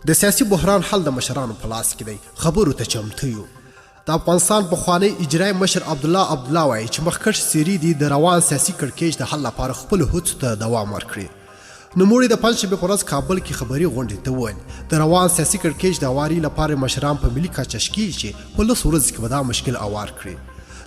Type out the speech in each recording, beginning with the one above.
د سیاسي بحران حل د مشرانو په لاس کې دی. خبرو ته چمتو یو. د افغانستان پخوانی اجرایي مشر عبدالله وایي چې مخکښ سیري دي د روان سیاسي کړکېچ د حل لپاره خپلو هڅو ته دوام ورکړي. نوموړي د پنجشنبې په ورځ کابل کې خبري غونډې ته وویل د روان سیاسي کړکېچ د هواري لپاره مشران په ملي کچه شکیږي چې په لسو ورځو کې به دا مشکل هوار کړي.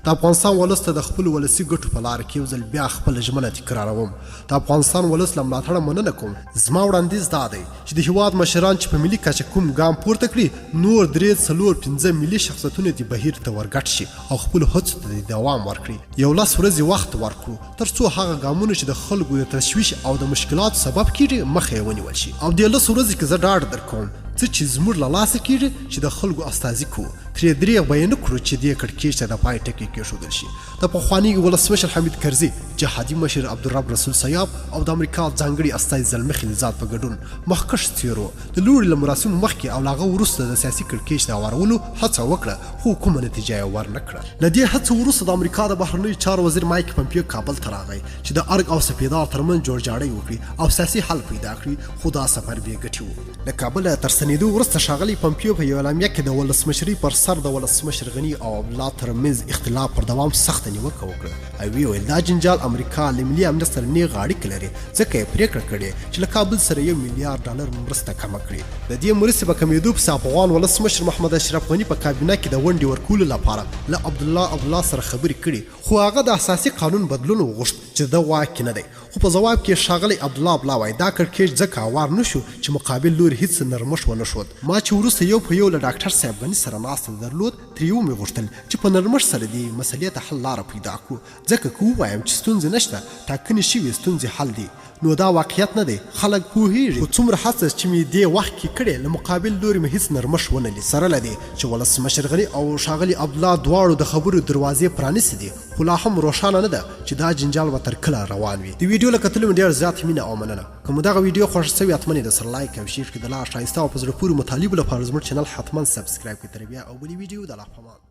د افغانستان ولس ته د خپلو ولسي ګټو په لاره کې یو ځل بیا خپله ژمنه تکراروم. د افغانستان ولس له ملاتړه مننه کوم. زما وړاندیز دا دی چې د هېواد مشران چې په ملي کچه کوم ګام پورته کړي نور 3-4-5 ملي شخصیتونه دې بهیر ته ورګډ شي او خپلو هڅو ته دوام ورکړي. یو لس ورځې وخت ورکړو تر څو هغه ګامونه چې د خلکو د تشویش او د مشکلاتو سبب کېږي مخه یې ونیول شي. او د لس ورځې کې زه ډاډ درکوم څه چې زموږ له لاسه کېږي چې د خلکو استازي کوو ترې دریغ به یې نه کړو چې دې کړکېچ ته د پای ټکی کېښودل شي. د پخواني ولسمشر حمید کرزي، جهادي مشر عبدالرب رسول سیاب او د امریکا ځانګړي استازي زلمي خلیلزاد په ګډون مخکښ څیرو د لوړې له مراسمو مخکې او له هغه وروسته د سیاسي کړکېچ د هوارولو هڅه وکړه خو کومه نتیجه یې ورنه کړه. له دې هڅو وروسته د امریکا د بهرنیو چارو وزیر مایک پمپیو کابل ته راغی چې د ارګ او سپیدار ترمنځ جوړجاړی وکړي او سیاسي حل پیدا کړي خو دا سفر بې ګټې و. له کابله تر ستنېدو وروسته ښاغلي پمپیو په یوه اعلامیه کې د ولسمشرۍ پر سر د ولسمشر غني او عبدالله ترمنځ اختلاف پر دوام سخته نیوکه وکړه او ویې ویل دا جنجال امریکا له ملي امنیت سره نیغه اړیکه لري ځکه یې پرېکړه کړې چې له کابل سره $1 میلیارډ مرسته کمه کړي. د دې مرستې په کمېدو پسې افغان ولسمشر محمد اشرف غني په کابینه کې د ونډې ورکولو لپاره له عبدالله سره خبرې کړي خو هغه د اساسي قانون بدلون وغوښت چې د واک کې نه دی. خو په ځواب کې ښاغلی عبدالله وایي دا کړکېچ ځکه هوار نه شو چې مقابل لوري هېڅ نرمښت ونه ښود. ما چې وروسته یو په یو له ډاکټر صاحب غني سره ناسته درلود ترې ومې غوښتل چې په نرمښت سره دې مسلې ته حل لاره پیدا کړو ځکه که ووایم چې ستونزې نشته ټاکنې شوې ستونزې حل دي نو دا واقعیت نه دی. خلک پوهېږي خو څومره هڅه چې مې دې وخت کې کړې له مقابل لوري مې هېڅ نرمښت ونه لید. سره له دې چې ولسمشر غني او ښاغلي عبدالله دواړو د خبرو دروازې پرانیستې دي خو لا هم روښانه نه ده چې دا جنجال به تر کله روان وي. د ویډیو له کتلو مې ډېر زیات مینه او مننه. که مو دغه ویډیو خوښ شوي حتما یې درسره لایک او شیر کړئ. د لا ښایسته او په زړه پورې مطالبو لپاره زموږ چینل حتما سبسکرایب کړئ. تر بیا او بلې ویډیو د الله په امان.